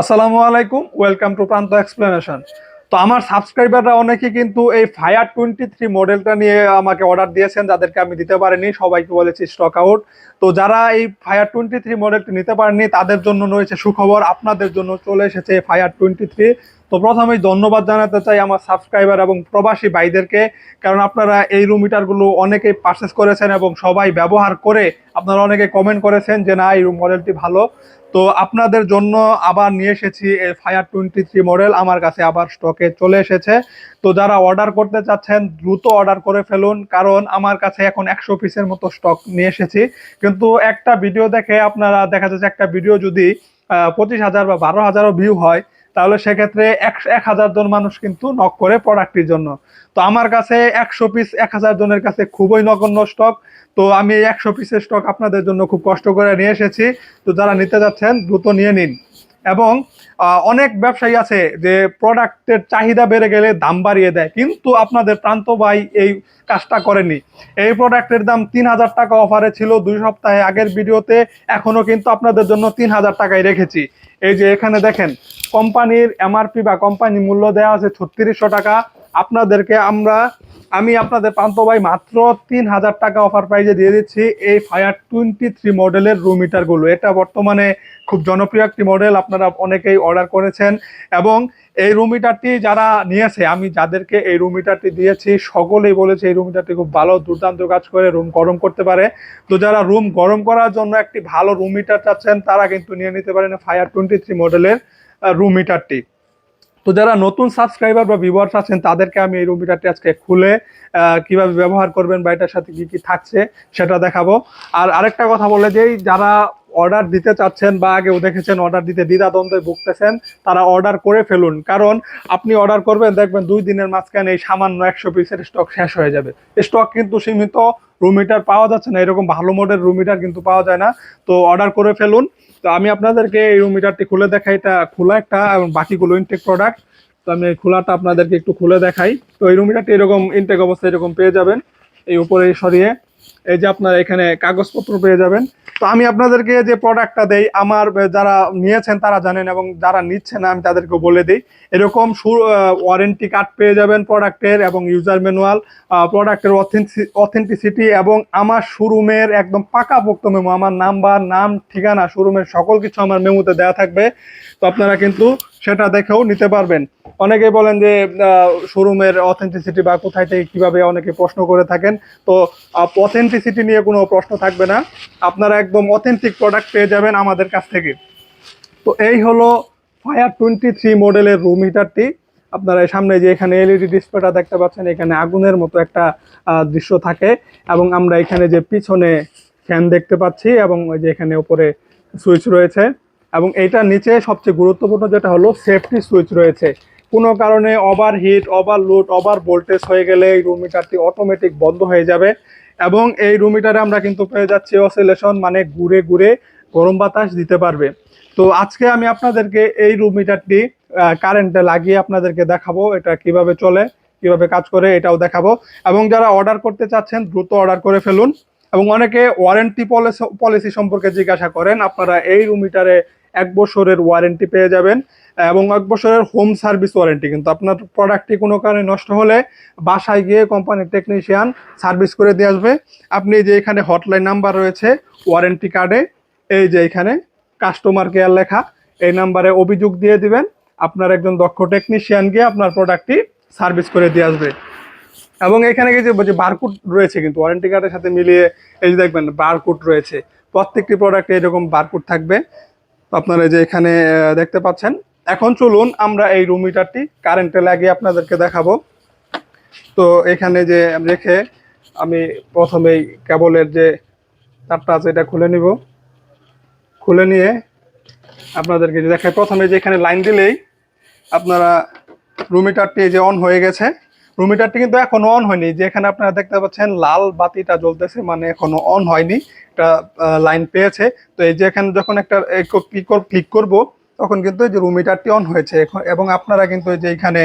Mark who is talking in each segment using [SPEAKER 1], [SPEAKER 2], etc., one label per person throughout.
[SPEAKER 1] আসসালামু আলাইকুম, welcome to প্রান্ত এক্সপ্লেনেশন। তো আমার সাবস্ক্রাইবাররা অনেকে কিন্তু এই ফায়ার 23 মডেলটা নিয়ে আমাকে অর্ডার দিয়েছেন, যাদেরকে আমি দিতে পারিনি সবাইকে বলেছি স্টক আউট। তো যারা এই ফায়ার 23 মডেলটি নিতে পারেননি তাদের জন্য রয়েছে সুখবর, আপনাদের জন্য চলে এসেছে ফায়ার 23। তো প্রথমেই ধন্যবাদ জানাতে চাই আমার সাবস্ক্রাইবার এবং প্রবাসী ভাইদেরকে, কারণ আপনারা এই রুম হিটারগুলো অনেকেই পারচেস করেছেন এবং সবাই ব্যবহার করে আপনারা অনেকে কমেন্ট করেছেন যে না এই রুম মডেলটি ভালো। তো আপনাদের জন্য আবার নিয়ে এসেছি এই ফায়ার 23 মডেল, আমার কাছে আবার স্টকে চলে এসেছে। তো যারা অর্ডার করতে চাচ্ছেন দ্রুত অর্ডার করে ফেলুন, কারণ আমার কাছে এখন 100 পিসের মতো স্টক নিয়ে এসেছি। কিন্তু একটা ভিডিও দেখে আপনারা দেখা যাচ্ছে একটা ভিডিও যদি 25,000 বা 12,000ও ভিউ হয়, তাহলে সেক্ষেত্রে 1,000 জন মানুষ কিন্তু নক করে প্রোডাক্টটির জন্য। তো আমার কাছে 100 পিস 1,000 জনের কাছে খুবই নগণ্য স্টক। তো আমি এই 100 পিসের স্টক আপনাদের জন্য খুব কষ্ট করে নিয়ে এসেছি। তো যারা নিতে যাচ্ছেন দ্রুত নিয়ে নিন। এবং অনেক ব্যবসায়ী আছে যে প্রোডাক্টের চাহিদা বেড়ে গেলে দাম বাড়িয়ে দেয়, কিন্তু আপনাদের প্রান্ত ভাই এই কাজটা করেনি। এই প্রোডাক্টের দাম 3,000 টাকা অফারে ছিল 2 সপ্তাহে আগের ভিডিওতে, এখনো কিন্তু আপনাদের জন্য 3,000 টাকায় রেখেছি। এই যে এখানে দেখেন, কোম্পানির এমআরপি বা কোম্পানি মূল্য দেওয়া আছে 3600 টাকা। আপনাদেরকে আমি আপনাদের প্রান্ত ভাই মাত্র 3,000 টাকা অফার প্রাইজে দিয়ে দিচ্ছি এই ফায়ার 23 মডেলের রুম হিটারগুলো। এটা বর্তমানে খুব জনপ্রিয় একটি মডেল, আপনারা অনেকেই অর্ডার করেছেন। এবং এই রুম হিটারটি যারা নিয়েছে, আমি যাদেরকে এই রুম হিটারটি দিয়েছি সকলেই বলেছে এই রুম হিটারটি খুব ভালো, দুর্দান্ত কাজ করে, রুম গরম করতে পারে। তো যারা রুম গরম করার জন্য একটি ভালো রুম হিটার চাচ্ছেন তারা কিন্তু নিয়ে নিতে পারেন ফায়ার 23 মডেলের রুম হিটারটি। তো যারা নতুন সাবস্ক্রাইবার বা ভিউয়ার্স আছেন তাদেরকে আমি এই রুম হিটারটি আজকে খুলে কিভাবে ব্যবহার করবেন বা এটার সাথে কি কি থাকছে সেটা দেখাবো। আর আরেকটা কথা বলে যেই, যারা অর্ডার দিতে চাচ্ছেন বা আগেও দেখেছেন অর্ডার দিতে দ্বিধাদ্বন্দ্বে ভুগতেছেন, তারা অর্ডার করে ফেলুন। কারণ আপনি অর্ডার করবেন, দেখবেন 2 দিনের মাঝখানে এই সামান্য 100 পিসের স্টক শেষ হয়ে যাবে। স্টক কিন্তু সীমিত, রুম হিটার পাওয়া যাচ্ছে না, এরকম ভালো মডেল রুম হিটার কিন্তু পাওয়া যায় না। তো অর্ডার করে ফেলুন। তো আমি আপনাদেরকে এই রুম হিটারটি খুলে দেখাই, এটা খোলা একটা এবং বাকিগুলো ইনটেক প্রোডাক্ট। তো আমি এই খোলাটা আপনাদেরকে একটু খুলে দেখাই। তো এই রুম হিটারটি এরকম ইনটেক অবস্থায় এরকম পেয়ে যাবেন, এই উপরে সরিয়ে। এই যে আপনার এখানে কাগজপত্র পেয়ে যাবেন। তো আমি আপনাদেরকে যে প্রোডাক্টটা দেই, আমার যারা নিয়েছেন তারা জানেন এবং যারা নিচ্ছে না আমি তাদেরকে বলে দিই। এরকম ওয়ারেন্টি কার্ড পেয়ে যাবেন প্রোডাক্টের, এবং ইউজার ম্যানুয়াল, প্রোডাক্টের অথেন্টিসিটি, এবং আমার শোরুমের একদম পাকাপোক্ত মেমো, আমার নাম্বার, নাম, ঠিকানা, শোরুমের সকল কিছু আমার মেমোতে দেওয়া থাকবে। তো আপনারা কিন্তু সেটা দেখেও নিতে পারবেন। অনেকেই বলেন যে শোরুমের অথেন্টিসিটি বা কোথায় থেকে কিভাবে, অনেকে প্রশ্ন করে থাকেন। তো অথেন্টিসিটি নিয়ে কোনো প্রশ্ন থাকবে না, আপনারা একদম অথেন্টিক প্রোডাক্ট পেয়ে যাবেন আমাদের কাছ থেকে। তো এই হলো ফায়ার 23 মডেলের রুম হিটারটি। আপনারা সামনে যে এখানে এলইডি ডিসপ্লেটা দেখতে পাচ্ছেন, এখানে আগুনের মতো একটা দৃশ্য থাকে, এবং আমরা এখানে যে পিছনে ফ্যান দেখতে পাচ্ছি, এবং ওই যে এখানে উপরে সুইচ রয়েছে। এবং এইটার নিচে সবচেয়ে গুরুত্বপূর্ণ যেটা হলো সেফটি সুইচ রয়েছে। কোনো কারণে ওভারহিট, ওভারলোড, ওভার ভোল্টেজ হয়ে গেলে এই রুম হিটারটি অটোমেটিক বন্ধ হয়ে যাবে। এবং এই রুম হিটারে আমরা কিন্তু পেয়ে যাচ্ছি অসিলেশন, মানে ঘুরে ঘুরে গরম বাতাস দিতে পারবে। তো আজকে আমি আপনাদেরকে এই রুম হিটারটি কারেন্টে লাগিয়ে আপনাদেরকে দেখাবো এটা কিভাবে চলে, কিভাবে কাজ করে এটাও দেখাবো। এবং যারা অর্ডার করতে চাচ্ছেন দ্রুত অর্ডার করে ফেলুন। এবং অনেকে ওয়ারেন্টি পলিসি সম্পর্কে জিজ্ঞাসা করেন, আপনারা এই রুম হিটারে 1 বছরের ওয়ারেন্টি পেয়ে যাবেন, এবং 1 বছরের হোম সার্ভিস ওয়ারেন্টি। কিন্তু আপনার প্রোডাক্টটি কোনো কারণে নষ্ট হলে বাসায় গিয়ে কোম্পানির টেকনিশিয়ান সার্ভিস করে দিয়ে আসবে। আপনি যে এখানে হটলাইন নাম্বার রয়েছে ওয়ারেন্টি কার্ডে, এই যে এখানে কাস্টমার কেয়ার লেখা, এই নাম্বারে অভিযোগ দিয়ে দিবেন, আপনার একজন দক্ষ টেকনিশিয়ান গিয়ে আপনার প্রোডাক্টটি সার্ভিস করে দিয়ে আসবে। এবং এখানে যে বারকোড রয়েছে কিন্তু ওয়ারেন্টি কার্ডের সাথে মিলিয়ে, এই যে দেখবেন বারকোড রয়েছে, প্রত্যেকটি প্রোডাক্টে এরকম বারকোড থাকবে। তো আপনারা যে এখানে দেখতে পাচ্ছেন। এখন চলুন আমরা এই রুম হিটারটি কারেন্টে লাগিয়ে আপনাদেরকে দেখাবো। তো এখানে যে রেখে আমি প্রথমেই কেবলের যে তারটা আছে এটা খুলে নিব। খুলে নিয়ে আপনাদেরকে যে দেখায়, প্রথমে যে এখানে লাইন দিলেই আপনারা রুম হিটারটি যে অন হয়ে গেছে। রুম হিটারটি কিন্তু এখনো অন হয়নি, যে এখানে আপনারা দেখতে পাচ্ছেন লাল বাতিটা জ্বলতেছে, মানে এখনো অন হয়নি, এটা লাইন পেয়েছে। তো এই যে এখানে যখন একটা ক্লিক করব তখন কিন্তু এই যে রুম হিটারটি অন হয়েছে। এবং আপনারা কিন্তু এই যে এখানে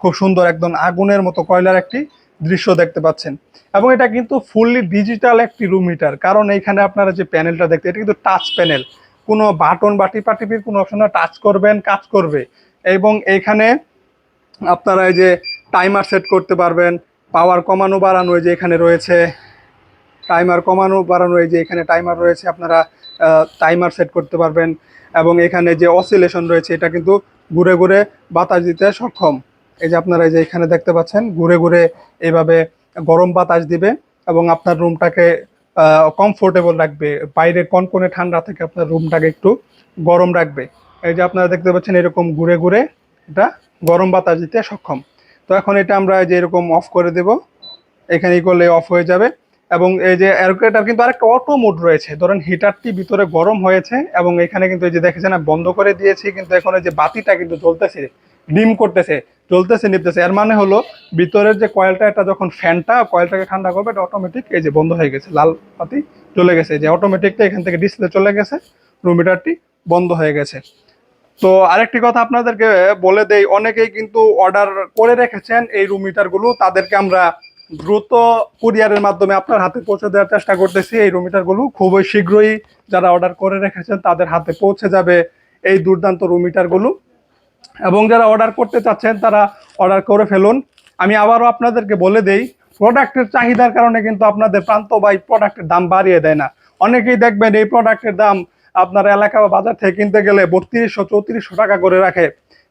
[SPEAKER 1] খুব সুন্দর একদম আগুনের মতো কয়লার একটি দৃশ্য দেখতে পাচ্ছেন। এবং এটা কিন্তু ফুললি ডিজিটাল একটি রুম হিটার, কারণ এইখানে আপনারা যে প্যানেলটা দেখতে, এটা কিন্তু টাচ প্যানেল। কোনো বাটন বা টিপাটিপির কোনো অপশনে টাচ করবেন, কাজ করবে। এবং এইখানে আপনারা এই যে টাইমার সেট করতে পারবেন, পাওয়ার কমানো বাড়ানো এই যে এখানে রয়েছে, টাইমার কমানো বাড়ানো এই যে এখানে টাইমার রয়েছে, আপনারা টাইমার সেট করতে পারবেন। এবং এখানে যে অসিলেশন রয়েছে এটা কিন্তু ঘুরে ঘুরে বাতাস দিতে সক্ষম। এই যে আপনারা এই যে এখানে দেখতে পাচ্ছেন ঘুরে ঘুরে এইভাবে গরম বাতাস দিবে এবং আপনার রুমটাকে কমফোর্টেবল রাখবে, বাইরে কনকনে ঠান্ডা থেকে আপনার রুমটাকে একটু গরম রাখবে। এই যে আপনারা দেখতে পাচ্ছেন এরকম ঘুরে ঘুরে এটা গরম বাতাস দিতে সক্ষম। তো এখন এটা আমরা যে এরকম অফ করে দেব, এখানেই করলে অফ হয়ে যাবে। এবং এই যে এয়ারকুলেটার কিন্তু আরেকটা অটো মোড রয়েছে, ধরেন হিটারটি ভিতরে গরম হয়েছে এবং এখানে কিন্তু এই যে দেখেছেন আমি বন্ধ করে দিয়েছি, কিন্তু এখন এই যে বাতিটা কিন্তু জ্বলতেছে, ডিম করতেছে, জ্বলতেছে নিতেছে। এর মানে হলো ভিতরের যে কয়েলটা, এটা যখন ফ্যানটা কয়েলটাকে ঠান্ডা করবে এটা অটোমেটিক এই যে বন্ধ হয়ে গেছে, লাল বাতি চলে গেছে, যে অটোমেটিকটা এখান থেকে ডিসপ্লে চলে গেছে, রুম হিটারটি বন্ধ হয়ে গেছে। তো আরেকটি কথা আপনাদেরকে বলে দেই, অনেকেই কিন্তু অর্ডার করে রেখেছেন এই রুম হিটারগুলো, তাদেরকে আমরা দ্রুত কুরিয়ারের মাধ্যমে আপনার হাতে পৌঁছে দেওয়ার চেষ্টা করতেছি। এই রুম হিটারগুলো খুবই শীঘ্রই যারা অর্ডার করে রেখেছেন তাদের হাতে পৌঁছে যাবে এই দুর্দান্ত রুম হিটারগুলো। এবং যারা অর্ডার করতে চাচ্ছেন তারা অর্ডার করে ফেলুন। আমি আবারও আপনাদেরকে বলে দেই, প্রোডাক্টের চাহিদার কারণে কিন্তু আপনাদের প্রান্ত বা এই প্রোডাক্টের দাম বাড়িয়ে দেয় না। অনেকেই দেখবেন এই প্রোডাক্টের দাম আপনার এলাকা বা বাজার থেকে কিনতে গেলে 3200-3400 টাকা করে রাখে,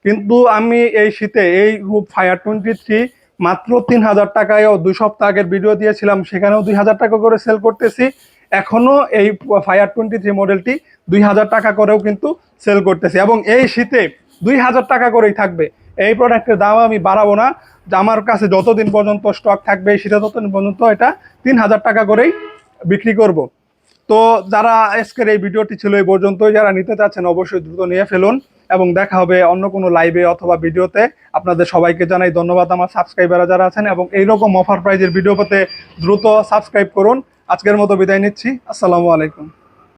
[SPEAKER 1] কিন্তু আমি এই শীতে এই রূপ ফায়ার 23 মাত্র 3000 টাকায় 2 সপ্তাহ আগের ভিডিও দিয়েছিলাম, সেখানেও 2000 টাকা করে সেল করতেছি। এখনো এই ফায়ার 23 মডেলটি 2000 টাকা করেও কিন্তু সেল করতেছি, এবং এই শীতে 2000 টাকা করেই থাকবে। এই প্রোডাক্টের দাম আমি বাড়াবো না, যে আমার কাছে যতদিন পর্যন্ত স্টক থাকবে সেটা ততদিন পর্যন্ত এটা 3000 টাকা করেই বিক্রি করব। তো যারা আজকের এই ভিডিওটি ছিল এই পর্যন্তই, যারা নিতে চাচ্ছেন অবশ্যই দ্রুত নিয়ে ফেলুন, এবং দেখা হবে অন্য কোনো লাইভে অথবা ভিডিওতে। আপনাদের সবাইকে জানাই ধন্যবাদ আমার সাবস্ক্রাইবাররা যারা আছেন, এবং এইরকম অফার প্রাইজের ভিডিও পেতে দ্রুত সাবস্ক্রাইব করুন। আজকের মতো বিদায় নিচ্ছি, আসসালামু আলাইকুম।